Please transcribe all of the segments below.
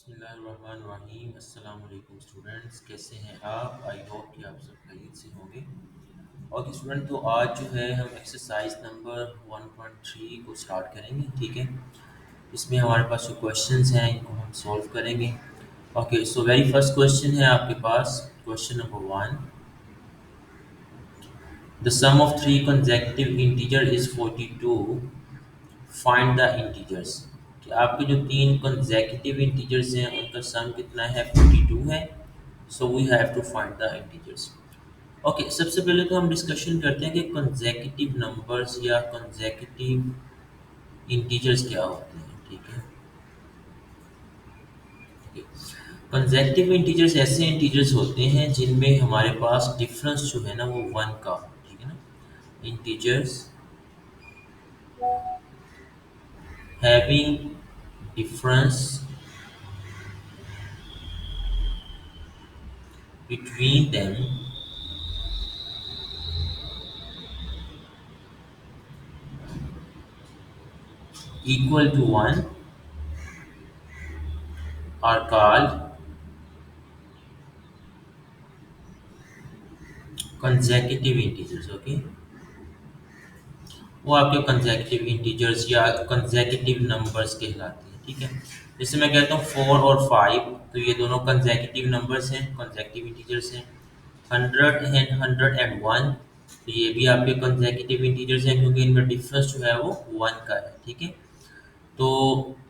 बिस्मिल्लाहिर्रहमानिर्रहीम। अस्सलाम वालेकुम स्टूडेंट्स, कैसे हैं आप? आई होप कि आप सब खैरियत से होंगे। और स्टूडेंट, तो आज जो है हम एक्सरसाइज नंबर 1.3 को स्टार्ट करेंगे। ठीक है, इसमें हमारे पास जो क्वेश्चंस हैं इनको हम सॉल्व करेंगे। Okay, so very first question है आपके पास, question number 1। The sum of three consecutive integer is 42। Find the integers. कि आपके जो तीन कंसेक्यूटिव इंटीजर्स हैं उनका सम कितना है? 42 है। So we have to find the integers. Okay, सबसे पहले तो हम डिस्कशन करते हैं कि कंसेक्यूटिव नंबर्स या कंसेक्यूटिव इंटीजर्स क्या होते हैं। ठीक है, कंसेक्यूटिव इंटीजर्स ऐसे इंटीजर्स होते हैं जिनमें हमारे पास डिफरेंस जो है ना वो 1 का हो। ठीक है ना, integers having difference between them equal to 1 are called consecutive integers। Okay, वो आपके consecutive integers या consecutive numbers कहलाते हैं। ठीक है, जैसे मैं कहता हूँ 4 और 5, तो ये दोनों consecutive numbers हैं, consecutive integers हैं। 100 एंड 101, तो ये भी आपके consecutive integers हैं क्योंकि इनमें डिफरेंस जो है वो 1 का है। ठीक है, तो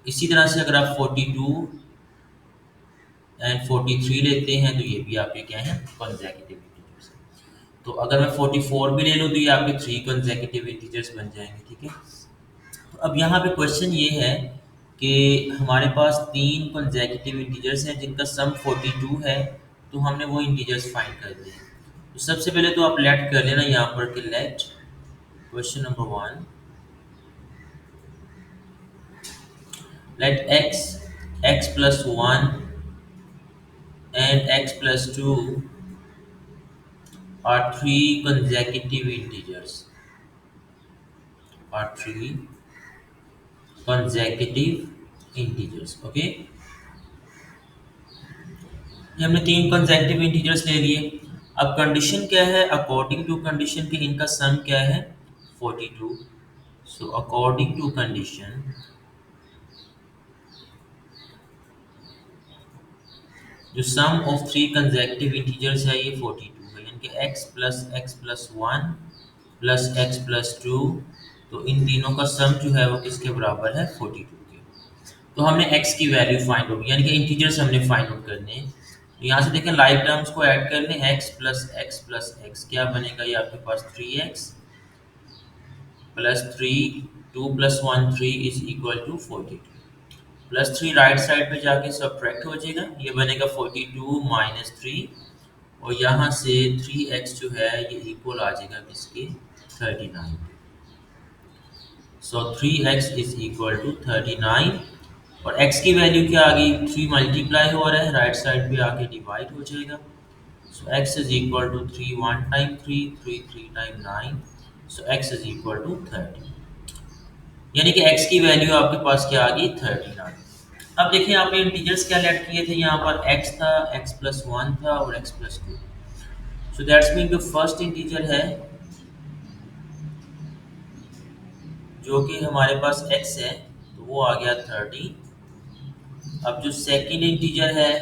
इसी तरह से अगर आप 42 एंड 43 लेते हैं तो ये भी आपके क्या है? consecutive integers हैं। तो अगर मैं 44 भी ले लूँ तो ये आपके 3 consecutive integers बन जाएंगे। ठीक है, तो अब यहाँ पे क्वेश्चन ये है कि हमारे पास तीन consecutive integers हैं जिनका सम 42 है, तो हमने वो इंटीजर्स फाइंड कर दिए। तो सबसे पहले तो आप लेट कर लेना यहाँ पर कि let question number 1, let x plus 1 and x plus 2 are three consecutive integers, are three consecutive integers। Okay, ये हमने तीन consecutive integers ले लिए। अब कंडीशन क्या है? अकॉर्डिंग टू कंडीशन कि इनका सम क्या है? 42। सो अकॉर्डिंग टू कंडीशन जो सम ऑफ थ्री कंसेक्यूटिव इंटीजर्स है ये 42 है, यानी कि x plus 1 plus x plus 2, तो इन तीनों का सम जो है वो किसके बराबर है? 42 के। तो हमने x की वैल्यू फाइंड आउट, यानी कि इंटीजर्स हमने फाइंड आउट करने हैं। तो यहाँ से देखें, लाइक टर्म्स को ऐड कर लें, x प्लस x क्या बनेगा? ये आपके पास 3x plus 3, 2 plus 1 3 is equal to 42। Plus 3 right side पे जाके सब्ट्रैक्ट हो जाएगा, ये बनेगा 42 माइनस 3, और यहाँ से 3x जो है ये इक्वल आ जाएगा किसके? 39। सो 3x इज इक्वल टू 39, और x की वैल्यू क्या आ गई? 3 मल्टीप्लाई हो रहा है, राइट साइड पे आके डिवाइड हो जाएगा। So x is equal to 3 1 time 3, 3 3 time 9, so x is equal to 30, यानी कि x की वैल्यू आपके पास क्या आ गई? 39। अब देखिए आपने इंटीजर्स क्या लेट किए थे, यहाँ पर x था, x प्लस 1 था और x plus 2। So that's mean जो फर्स्ट इंटीजर है जो कि हमारे पास x है, तो वो आ गया 30। अब जो सेकंड इंटीजर है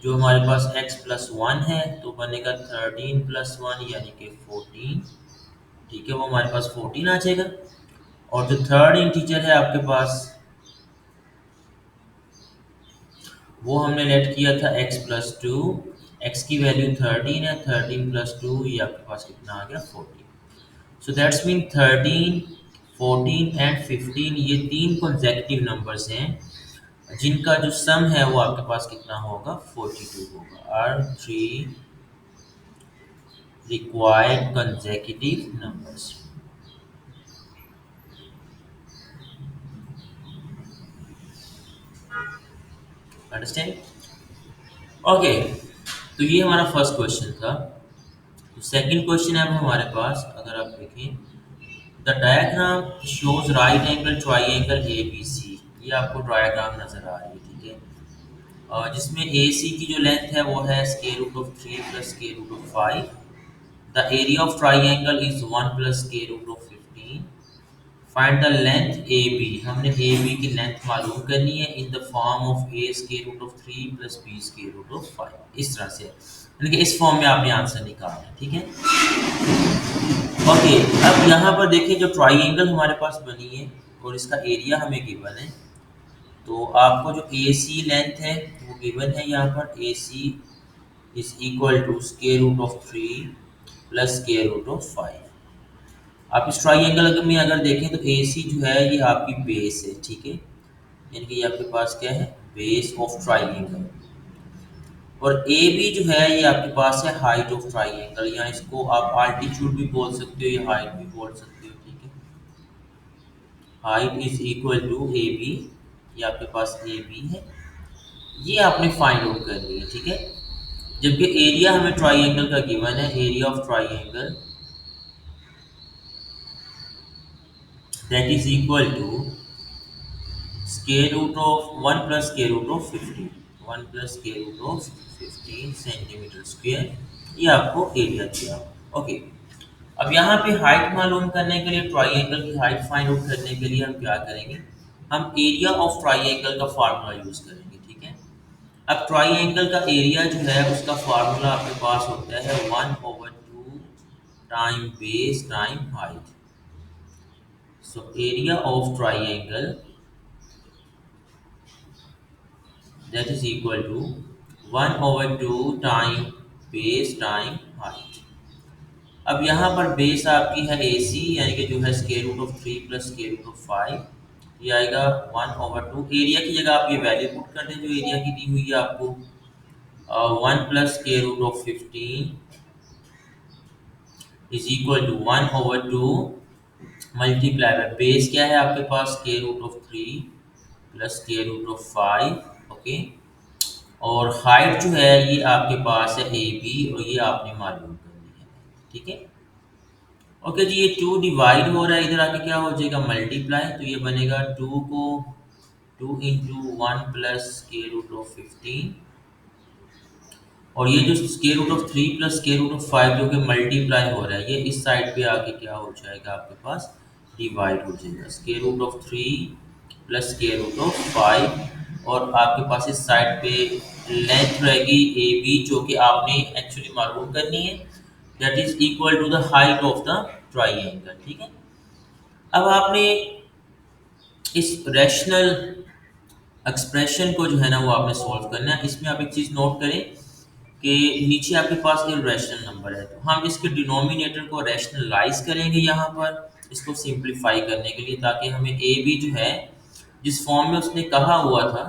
जो हमारे पास x प्लस 1 है, तो बनेगा 13 प्लस 1 यानी कि 14। ठीक है, वो हमारे पास 14 आ जाएगा। और जो थर्ड इंटीजर है आपके पास, वो हमने लेट किया था x प्लस 2, x की वैल्यू 13 है, 13 प्लस 2 ये आपके पास कितना आ गया? 14। सो दैट्स मीन 13, 14 एंड 15 ये तीन कंसेक्यूटिव नंबर्स हैं जिनका जो सम है वो आपके पास कितना होगा? 42 होगा। Are three required consecutive numbers. Understand? Okay, तो ये हमारा फर्स्ट क्वेश्चन था। तो सेकंड क्वेश्चन है अब हमारे पास, अगर आप देखें, the diagram shows right angle triangle ABC। ये आपको डायग्राम नज़र आ रही है, ठीक है। जिसमें ए सी की जो लेंथ है वो है square root of 3 plus square root of 5। The area of triangle is 1 plus square root of 15। Find the length A B, हमने ए बी की लेंथ मालूम करनी है in the form of A square root of 3 plus B square root of 5। इस तरह से यानी कि इस फॉर्म में आपने आंसर निकालना है, ठीक है। ओके, अब यहाँ पर देखिए जो ट्राइंगल हमारे पास बनी है और इसका एरिया हमें गिवन है, तो आपको जो ए सी लेंथ है वो गिवन है यहाँ पर। A C is equal to square root of 3 plus square root of 5। आप इस ट्राइंगल में अगर देखें तो ए सी जो है ये आपकी बेस है, ठीक है। यानी कि ये आपके पास क्या है, बेस ऑफ ट्राइंगल। और ए बी जो है ये आपके पास है हाइट ऑफ ट्राइंगल, या इसको आप आल्टीट्यूड भी बोल सकते हो या हाइट भी बोल सकते हो, ठीक है। Height is equal to A B, ये आपके पास ए बी है, ये आपने फाइंड आउट करनी है, ठीक है। जबकि एरिया हमें ट्राइंगल का गिवन है, area of triangle that is equal to square root of 1 plus square root of 15, 1 plus square root of 15 centimetre square, ये आपको एरिया दिया। ओके, अब यहाँ पे हाइट मालूम करने के लिए, ट्राइंगल की हाइट फाइंड आउट करने के लिए हम क्या करेंगे, हम एरिया ऑफ ट्राइंगल का फार्मूला यूज करेंगे, ठीक है। अब ट्राइंगल का एरिया जो है उसका फार्मूला आपके पास होता है 1/2 time base time height. So area of triangle that is equal to 1/2 time base time height. अब यहाँ पर बेस आपकी है ए सी, यानी कि जो है square root of 3 plus square root of 5, ये आएगा 1/2। एरिया की जगह आप ये वैल्यू पुट कर दें जो एरिया की दी हुई है आपको, 1 plus square root of 15 is equal to 1/2 multiply by base क्या है आपके पास, square root of 3 plus square root of 5। Okay, और हाइट जो है ये आपके पास है ए बी, और ये आपने मालूम करनी है, ठीक है। ओके जी, ये 2 डिवाइड हो रहा है, इधर आके क्या हो जाएगा, मल्टीप्लाई, तो ये बनेगा 2 को 2 into 1 plus square root of 15, और ये जो square root of 3 plus square root of 5 जो कि मल्टीप्लाई हो रहा है, ये इस साइड पे आके क्या हो जाएगा आपके पास, डिवाइड हो जाएगा। Square root of 3 plus square root of 5, और आपके पास इस साइड पे लेंथ रहेगी ए बी, जो कि आपने एक्चुअली मालूम करनी है, that is equal to the height of the triangle, ठीक है। अब आपने इस रैशनल एक्सप्रेशन को जो है ना वो आपने सॉल्व करना है। इसमें आप एक चीज़ नोट करें कि नीचे आपके पास एक रैशनल नंबर है, तो हम इसके डिनोमिनेटर को रैशनलाइज करेंगे यहाँ पर, इसको सिंप्लीफाई करने के लिए, ताकि हमें ए बी जो है जिस फॉर्म में उसने कहा हुआ था,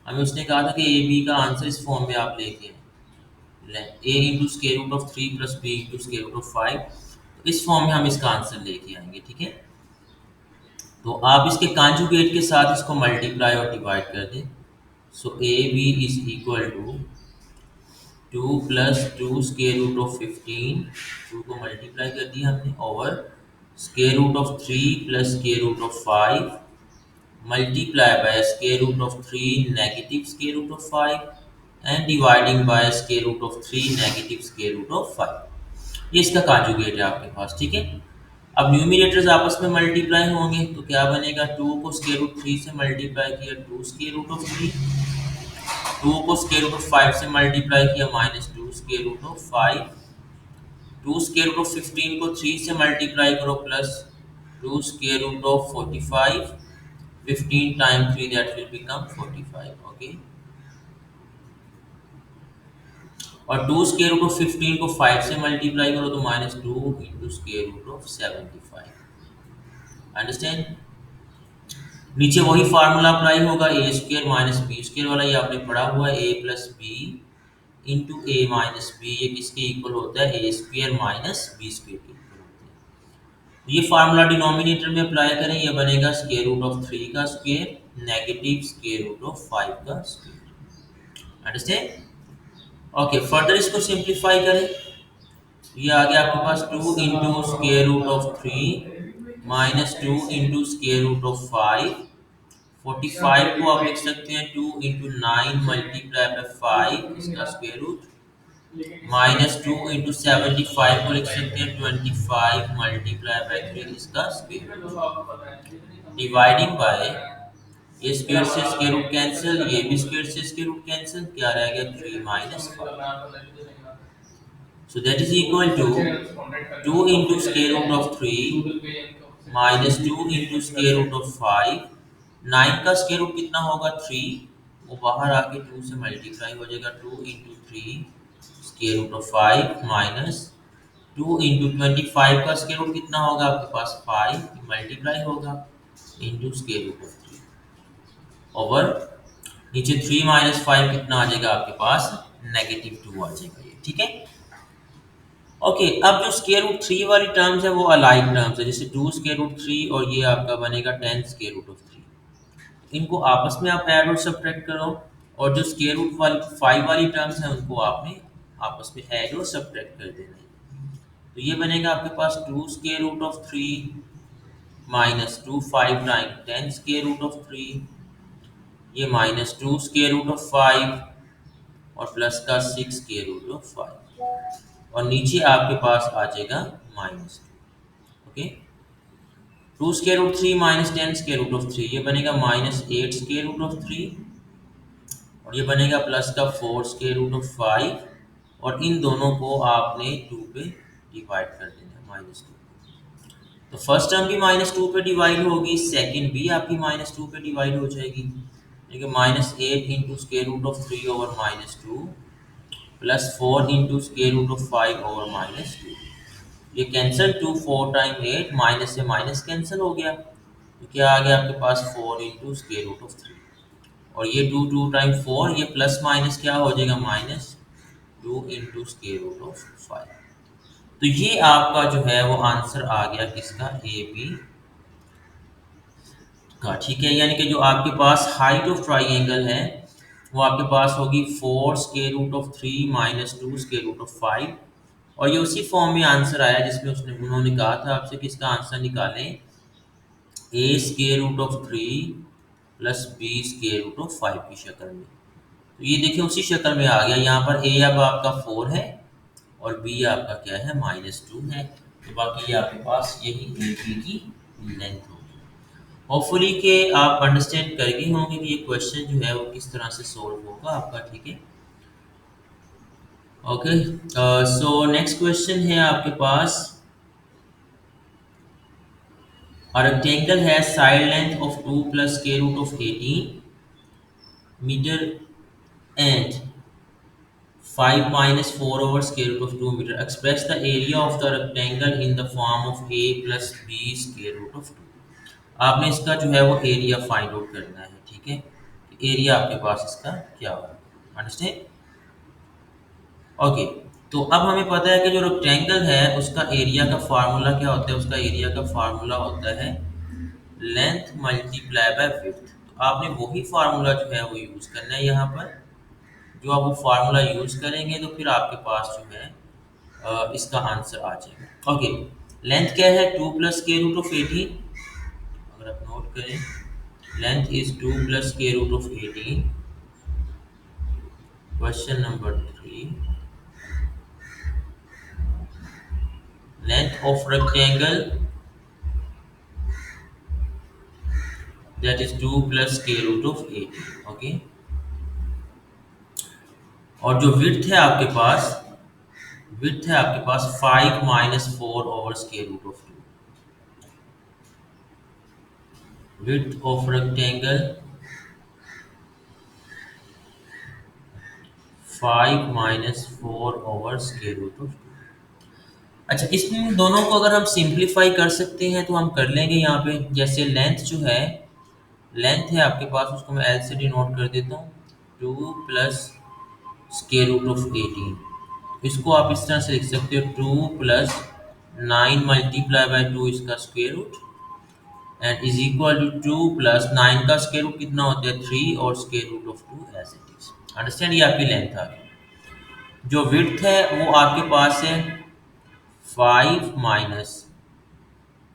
हमें उसने कहा था कि ए बी का आंसर इस फॉर्म में आप लेके आए, A into square root of 3 plus B into square root of 5, तो इस फॉर्म में हम इसका आंसर लेके आएंगे, ठीक है। तो आप इसके कॉन्जुगेट के साथ इसको मल्टीप्लाई और डिवाइड कर दें। So A B is equal to 2 plus 2 square root of 15, 2 को मल्टीप्लाई कर दिया हमने, over square root of 3 plus square root of 5 multiply by square root of 3 negative square root of 5 and dividing by square root of 3 negative square root of 5। ये इसका conjugate है आपके पास, ठीक है। अब न्यूमिनेटर्स आपस में मल्टीप्लाई होंगे, तो क्या बनेगा, 2 को स्क्वायर रूट 3 से मल्टीप्लाई किया 2 स्क्वायर रूट ऑफ 3, 2 को स्क्वायर रूट ऑफ 5 से मल्टीप्लाई किया -2 square root of 5, 2 square root of 15 को 3 से मल्टीप्लाई करो plus 2 square root of 45, 15 time 3 that will become 45। Okay, और 2 स्क्वायर रूट ऑफ 15 को 5 से मल्टीप्लाई करो तो -2 into square root of 75। Understand. नीचे वही फार्मूला अप्लाई होगा, A square minus B square वाला, ये आपने पढ़ा हुआ है, A plus B into A minus B, ये किसके इक्वल होता है, A square minus B square के इक्वल होता है। ये फार्मूला डिनोमिनेटर में अप्लाई करें, ये बनेगा स्क्वायर रूट ऑफ 3 का square negative square root of 5 का स्क्वायर। अंडरस्टैंड। ओके, फर्दर इसको सिंप्लीफाई करें, ये आ गया आपके पास 2 into square root of 3 -2 into square root of 5 45 को आप लिख सकते हैं 2 इंटू 9 मल्टीप्लाई बाई 5 इसका स्क्वायर रूट, -2 इंटू 75 को लिख सकते हैं 25 मल्टीप्लाई बाई 3 इसका स्क्वायर रूट, डिवाइडिंग बाय ये स्क्वायर से स्क्वायर रूट कैंसिल, ये भी स्क्वायर से स्क्वायर रूट कैंसिल, क्या रह गया 3 minus 5। So that is equal to 2 into square root of 3 minus 2 into square root of 5। 9 का स्क्वायर रूट कितना होगा 3, वो बाहर आके 2 से मल्टीप्लाई हो जाएगा, 2 into 3 square root of 5 minus 2 into 25 का स्क्वायर रूट कितना होगा आपके पास 5, मल्टीप्लाई होगा into square root of 3 over नीचे 3 माइनस 5 कितना आ जाएगा आपके पास -2 आ जाएगा ये, ठीक है। ओके अब जो स्क्वायर रूट 3 वाली टर्म्स है वो अलाइक टर्म्स है, जैसे 2 स्क्वायर रूट 3 और ये आपका बनेगा 10 स्क्वायर रूट ऑफ 3, इनको आपस में आप ऐड और सब्ट्रैक्ट करो, और जो स्क्वायर रूट वाली 5 वाली टर्म्स है उनको आपने आपस में ऐड और सब्ट्रैक्ट कर देना है। तो ये बनेगा आपके पास 2 square root of 3 minus 2 5 time 10 square root of 3, ये -2 स्क्वायर रूट ऑफ 5 और प्लस का 6 स्क्वायर रूट ऑफ 5, और नीचे आपके पास आ जाएगा -2। Okay 2 square root 3 minus 10 square root of 3, ये बनेगा -8 स्क्वायर रूट ऑफ 3, और ये बनेगा प्लस का 4 स्क्वायर रूट ऑफ 5, और इन दोनों को आपने 2 पे डिवाइड कर देना है -2। तो फर्स्ट टर्म भी -2 पे डिवाइड होगी, सेकंड भी आपकी -2 पे डिवाइड हो जाएगी, देखिए -8 into square root of 3 over -2 plus 4 into square root of 5 over -2, ये कैंसिल 2 4 टाइम 8, माइनस से माइनस कैंसिल हो गया, तो क्या आ गया आपके पास 4 इंटू स्क्वायर रूट ऑफ 3, और ये 2 टाइम 4, ये प्लस माइनस क्या हो जाएगा -2 इंटू स्क्वायर रूट ऑफ 5। तो ये आपका जो है वो आंसर आ गया किसका, ए बी का, ठीक है। यानी कि जो आपके पास हाइट ऑफ ट्राइंगल है वो आपके पास होगी 4 square root of 3 minus 2 square root of 5, और ये उसी फॉर्म में आंसर आया जिसमें उन्होंने कहा था आपसे कि इसका आंसर निकालें A square root of 3 plus B square root of 5 की शक्ल में। तो ये देखिए उसी शक्ल में आ गया, यहाँ पर ए अब आपका 4 है और बी आपका क्या है -2 है, तो बाकी ये आपके पास यही ए बी की लेंथ होगी। होपफुली कि आप अंडरस्टैंड कर गए होंगे कि ये क्वेश्चन जो है वो किस तरह से सोल्व होगा आपका, ठीक है। ओके सो नेक्स्ट क्वेश्चन है आपके पास, a rectangle has side length of 2 plus square root of 18 meter and 5 minus 4 over square root of 2 meter. Express the area of the rectangle in the form of a plus b square root of 2। आपने इसका जो है वो area find out करना है, ठीक है। Area आपके पास इसका क्या होगा, अंडरस्टैंड। ओके तो अब हमें पता है कि जो रेक्टेंगल है उसका एरिया का फार्मूला क्या होता है, उसका एरिया का फार्मूला होता है लेंथ मल्टीप्लाई बाय विड्थ। तो आपने वही फार्मूला जो है वो यूज़ करना है यहाँ पर, जो आप वो फार्मूला यूज़ करेंगे तो फिर आपके पास जो है इसका आंसर आ जाएगा। ओके लेंथ क्या है 2 प्लस स्क्वायर रूट ऑफ 18, अगर आप नोट करें length is 2 plus square root of 18। Question number 3, length of rectangle that is 2 plus square root of 18। Okay और जो विड्थ है आपके पास, विड्थ है आपके पास 5 minus 4 over square root of 2। Width of rectangle 5 minus 4 over square root of 2। अच्छा इसमें दोनों को अगर हम सिंप्लीफाई कर सकते हैं तो हम कर लेंगे यहाँ पे, जैसे लेंथ जो है, लेंथ है आपके पास उसको मैं एल से डिनोट कर देता हूँ 2 प्लस स्क्वायर रूट ऑफ 18, इसको आप इस तरह से लिख सकते हो 2 प्लस 9 मल्टीप्लाई बाय 2 इसका square root and is equal to 2 plus 9 का स्क्वायर रूट कितना होता है 3 और square root of 2 as it is. Understand, ये आपकी लेंथ आ गई। जो विड्थ है वो आपके पास है 5 माइनस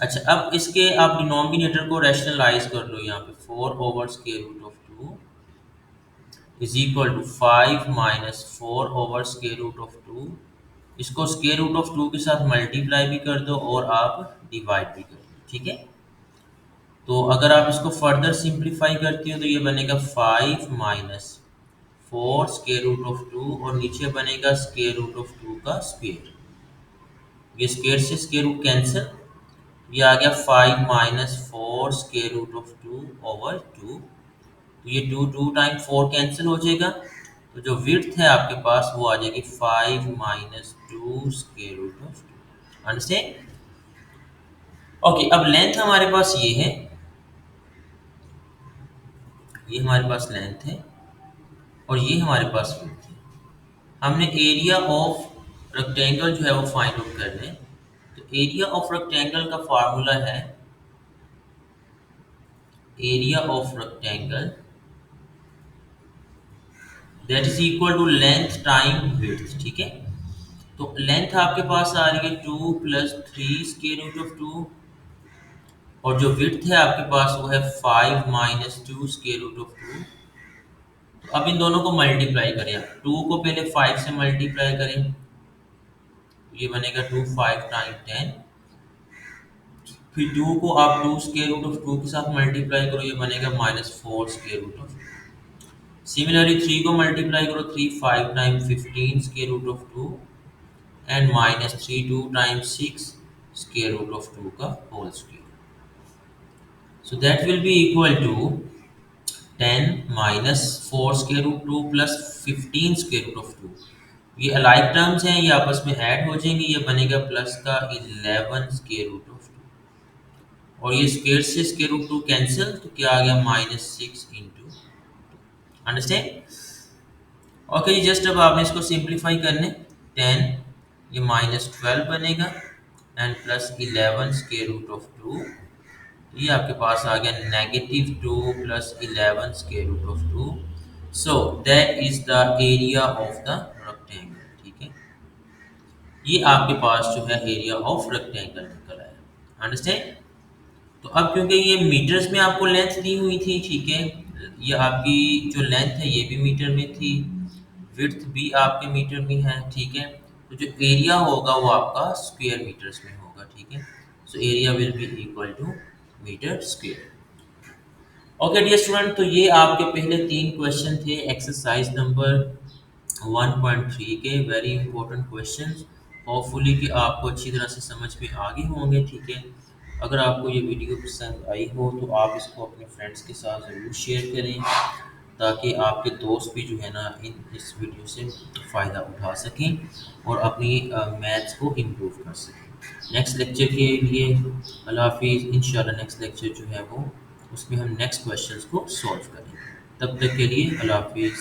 अच्छा, अब इसके आप डिनोमिनेटर को रैशनलाइज कर लो। यहाँ पे 4/√2 इज इक्वल टू 5 - 4/√2। इसको √2 के साथ मल्टीप्लाई भी कर दो और आप डिवाइड भी कर दो, ठीक है। तो अगर आप इसको फर्दर सिंप्लीफाई करती हो तो ये बनेगा 5 - 4 √2 और नीचे बनेगा √2 का स्क्वेयर। ये स्क्वेयर से स्क्वेयर रूट कैंसिल, ये आ गया 5 - 4 √2 तो ये 2 टाइम 4 कैंसिल हो जाएगा। तो जो विड्थ है आपके पास वो आ जाएगी 5 - 2 √2। अंडरस्टैंड? ओके, अब लेंथ हमारे पास ये है, ये हमारे पास लेंथ है और ये हमारे पास विड्थ है। हमने एरिया ऑफ रेक्टेंगल जो है वो फाइंड आउट करना है। तो एरिया ऑफ रेक्टेंगल का फार्मूला है area of rectangle that is equal to length time width, ठीक है। तो लेंथ आपके पास आ रही है 2 + 3 √2 और जो विड्थ है आपके पास वो है 5 - 2 √2। तो अब इन दोनों को मल्टीप्लाई करें, 2 को पहले 5 से मल्टीप्लाई करें, तो ये बनेगा 2 5 टाइम 10। फिर 2 को आप 2 के साथ मल्टीप्लाई करो, ये बनेगा -4 सिमिलरली 3 को मल्टीप्लाई करो, 3 5 टाइम 15 एंड -3 2 टाइम्स 6 √2 का whole square. So that will be equal to 10 - 4 √2 plus 15 √2। ये अलाइक टर्म्स हैं, ये आपस में ऐड हो जाएंगे, ये बनेगा प्लस का 11 और ये स्क्वायर से √2 कैंसिल, तो क्या आ गया -6 × अंडरस्टैंड? ओके, जस्ट अब आपने इसको सिंप्लीफाई करने, 10 ये -12 बनेगा एंड प्लस 11 ये आपके पास आ गया -2 + 11 so that is the area of the rectangle, ठीक है। ये आपके पास जो है एरिया ऑफ रेक्टेंगल निकल आया। अंडरस्टैंड? तो अब क्योंकि ये मीटर्स में आपको लेंथ दी हुई थी, ठीक है, ये आपकी जो लेंथ है ये भी मीटर में थी, विड्थ भी आपके मीटर में है, ठीक है। तो जो एरिया होगा वो आपका स्क्वायर मीटर्स में होगा, ठीक है। So area will be equal to metre square. Okay dear student, तो ये आपके पहले 3 क्वेश्चन थे एक्सरसाइज नंबर 1.3 के, वेरी इंपॉर्टेंट क्वेश्चंस। होपफुली कि आपको अच्छी तरह से समझ में आ गए होंगे, ठीक है। अगर आपको ये वीडियो पसंद आई हो तो आप इसको अपने फ्रेंड्स के साथ ज़रूर शेयर करें ताकि आपके दोस्त भी जो है ना इस वीडियो से फ़ायदा उठा सकें और अपनी मैथ्स को इम्प्रूव कर सकें। नेक्स्ट लेक्चर के लिए अल्लाह हाफिज़। इंशाल्लाह नेक्स्ट लेक्चर जो है वो उसमें हम नेक्स्ट क्वेश्चंस को सॉल्व करेंगे। तब तक के लिए अल्लाह हाफिज़।